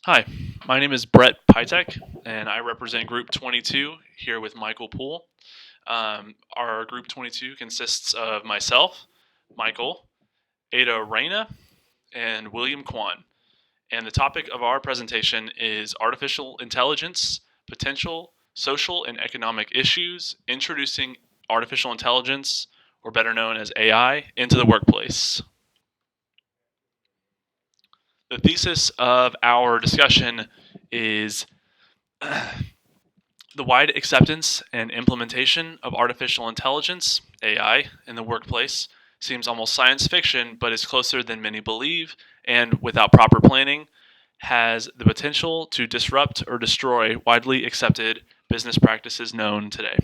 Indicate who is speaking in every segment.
Speaker 1: Hi, my name is Brett Pytek, and I represent Group 22 here with Michael Poole. Our Group 22 consists of myself, Michael, Ada Reyna, and William Kwan. And the topic of our presentation is artificial intelligence, potential social and economic issues, introducing artificial intelligence, or better known as AI, into the workplace. The thesis of our discussion is the wide acceptance and implementation of artificial intelligence, AI, in the workplace seems almost science fiction, but is closer than many believe, and without proper planning, has the potential to disrupt or destroy widely accepted business practices known today.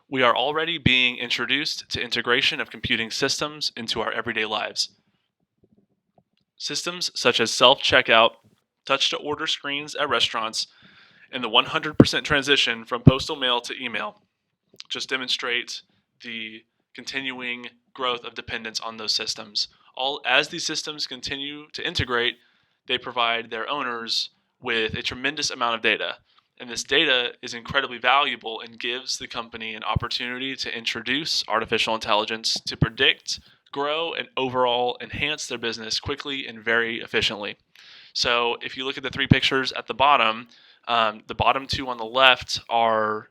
Speaker 1: We are already being introduced to integration of computing systems into our everyday lives. Systems such as self-checkout, touch-to-order screens at restaurants, and the 100% transition from postal mail to email just demonstrate the continuing growth of dependence on those systems. As these systems continue to integrate, they provide their owners with a tremendous amount of data. And this data is incredibly valuable and gives the company an opportunity to introduce artificial intelligence to predict, grow, and overall enhance their business quickly and very efficiently. So if you look at the three pictures at the bottom two on the left are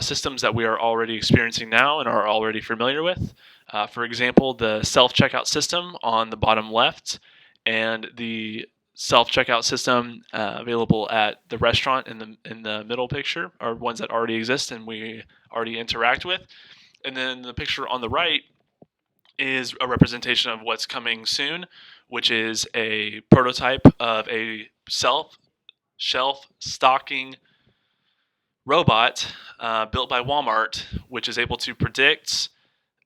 Speaker 1: systems that we are already experiencing now and are already familiar with. For example, the self-checkout system on the bottom left and the self-checkout system available at the restaurant in the middle picture are ones that already exist and we already interact with. And then the picture on the right is a representation of what's coming soon, which is a prototype of a shelf stocking robot built by Walmart, which is able to predict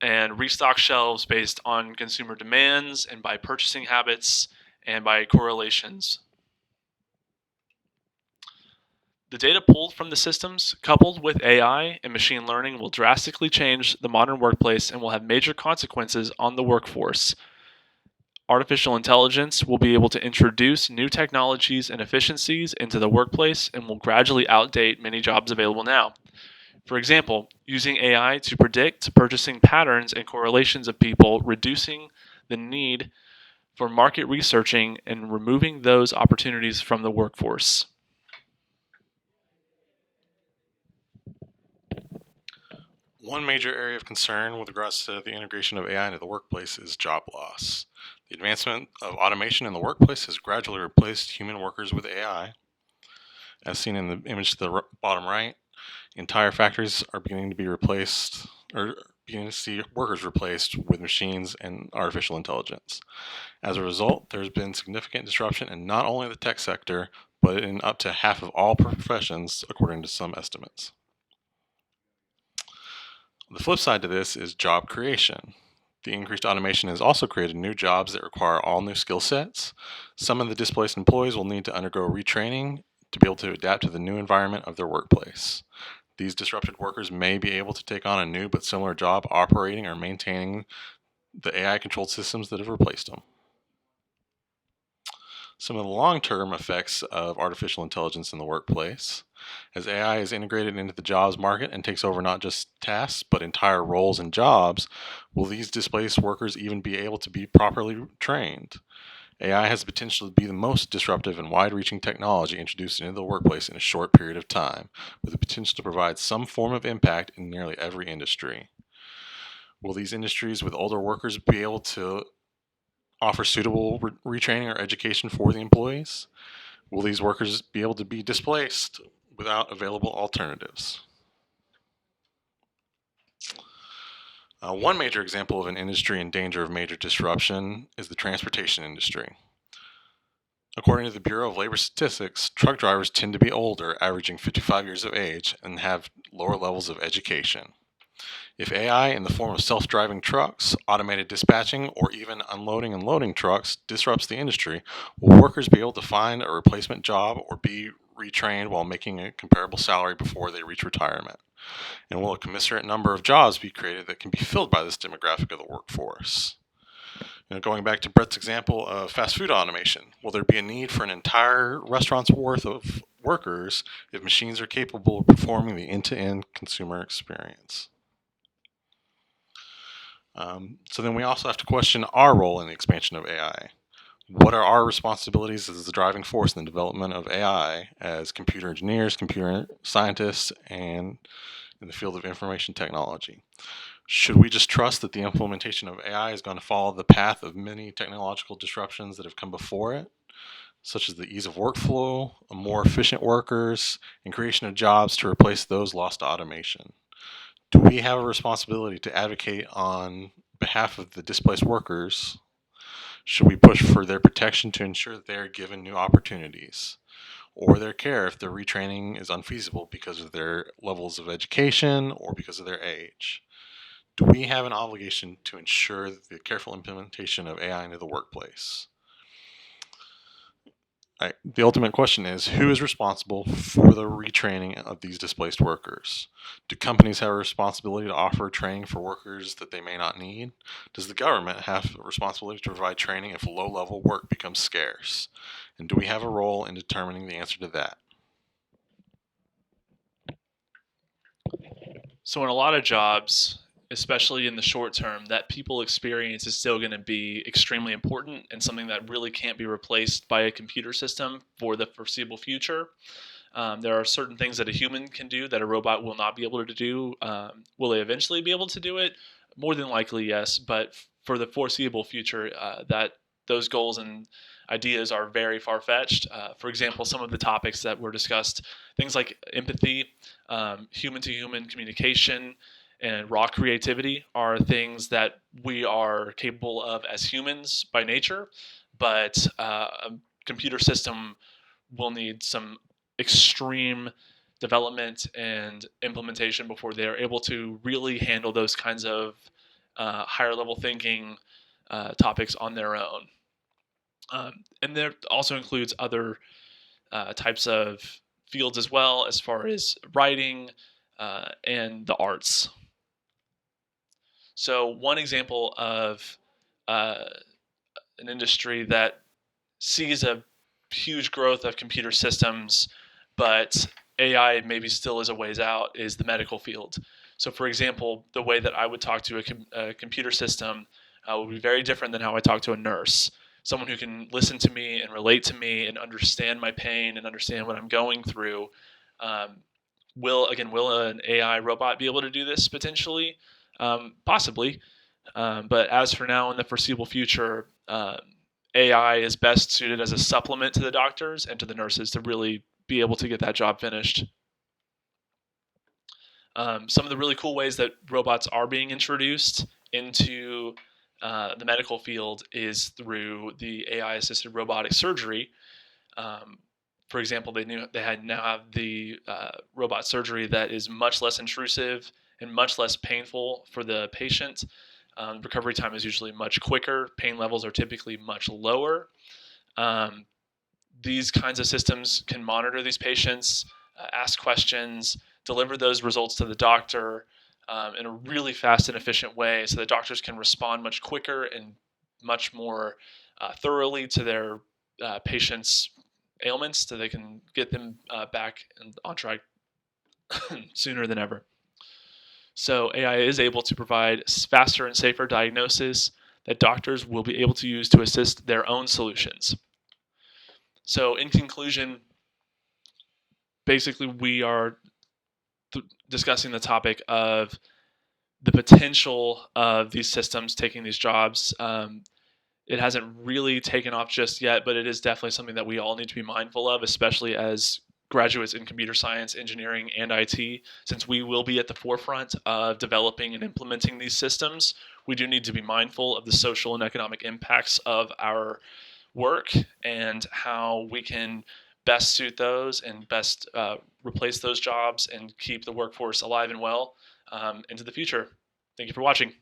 Speaker 1: and restock shelves based on consumer demands and by purchasing habits and by correlations. The data pulled from the systems, coupled with AI and machine learning, will drastically change the modern workplace and will have major consequences on the workforce. Artificial intelligence will be able to introduce new technologies and efficiencies into the workplace and will gradually outdate many jobs available now. For example, using AI to predict purchasing patterns and correlations of people, reducing the need for market researching and removing those opportunities from the workforce.
Speaker 2: One major area of concern with regards to the integration of AI into the workplace is job loss. The advancement of automation in the workplace has gradually replaced human workers with AI. As seen in the image to the bottom right, entire factories are beginning to be replaced, or beginning to see workers replaced with machines and artificial intelligence. As a result, there's been significant disruption in not only the tech sector, but in up to half of all professions, according to some estimates. The flip side to this is job creation. The increased automation has also created new jobs that require all new skill sets. Some of the displaced employees will need to undergo retraining to be able to adapt to the new environment of their workplace. These disrupted workers may be able to take on a new but similar job operating or maintaining the AI-controlled systems that have replaced them. Some of the long-term effects of artificial intelligence in the workplace. As AI is integrated into the jobs market and takes over not just tasks, but entire roles and jobs, will these displaced workers even be able to be properly trained? AI has the potential to be the most disruptive and wide-reaching technology introduced into the workplace in a short period of time, with the potential to provide some form of impact in nearly every industry. Will these industries with older workers be able to offer suitable retraining or education for the employees? Will these workers be able to be displaced without available alternatives? One major example of an industry in danger of major disruption is the transportation industry. According to the Bureau of Labor Statistics, truck drivers tend to be older, averaging 55 years of age, and have lower levels of education. If AI in the form of self-driving trucks, automated dispatching, or even unloading and loading trucks disrupts the industry, will workers be able to find a replacement job or be retrained while making a comparable salary before they reach retirement? And will a commensurate number of jobs be created that can be filled by this demographic of the workforce? Going back to Brett's example of fast food automation, will there be a need for an entire restaurant's worth of workers if machines are capable of performing the end-to-end consumer experience? So then we also have to question our role in the expansion of AI. What are our responsibilities as the driving force in the development of AI as computer engineers, computer scientists, and in the field of information technology? Should we just trust that the implementation of AI is going to follow the path of many technological disruptions that have come before it, such as the ease of workflow, more efficient workers, and creation of jobs to replace those lost to automation? Do we have a responsibility to advocate on behalf of the displaced workers? Should we push for their protection to ensure that they are given new opportunities, or their care if their retraining is unfeasible because of their levels of education or because of their age? Do we have an obligation to ensure the careful implementation of AI into the workplace? The ultimate question is, who is responsible for the retraining of these displaced workers? Do companies have a responsibility to offer training for workers that they may not need? Does the government have a responsibility to provide training if low-level work becomes scarce? And do we have a role in determining the answer to that?
Speaker 1: So in a lot of jobs, especially in the short term, that people experience is still going to be extremely important and something that really can't be replaced by a computer system for the foreseeable future. There are certain things that a human can do that a robot will not be able to do. Will they eventually be able to do it? More than likely, yes. But for the foreseeable future, that those goals and ideas are very far-fetched. For example, some of the topics that were discussed, things like empathy, human-to-human communication, and raw creativity are things that we are capable of as humans by nature, but a computer system will need some extreme development and implementation before they're able to really handle those kinds of higher level thinking topics on their own. And there also includes other types of fields as well, as far as writing and the arts. So one example of an industry that sees a huge growth of computer systems, but AI maybe still is a ways out, is the medical field. So, for example, the way that I would talk to a computer system would be very different than how I talk to a nurse. Someone who can listen to me and relate to me and understand my pain and understand what I'm going through. Will an AI robot be able to do this potentially? Possibly. But as for now, in the foreseeable future, AI is best suited as a supplement to the doctors and to the nurses to really be able to get that job finished. Some of the really cool ways that robots are being introduced into the medical field is through the AI-assisted robotic surgery. For example, they now have the robot surgery that is much less intrusive and much less painful for the patient. Recovery time is usually much quicker. Pain levels are typically much lower. These kinds of systems can monitor these patients, ask questions, deliver those results to the doctor in a really fast and efficient way, so the doctors can respond much quicker and much more thoroughly to their patients' ailments, so they can get them back and on track sooner than ever. So AI is able to provide faster and safer diagnosis that doctors will be able to use to assist their own solutions. So in conclusion, basically we are discussing the topic of the potential of these systems taking these jobs. It hasn't really taken off just yet, but it is definitely something that we all need to be mindful of, especially as graduates in computer science, engineering, and IT. Since we will be at the forefront of developing and implementing these systems, we do need to be mindful of the social and economic impacts of our work and how we can best suit those and best replace those jobs and keep the workforce alive and well into the future. Thank you for watching.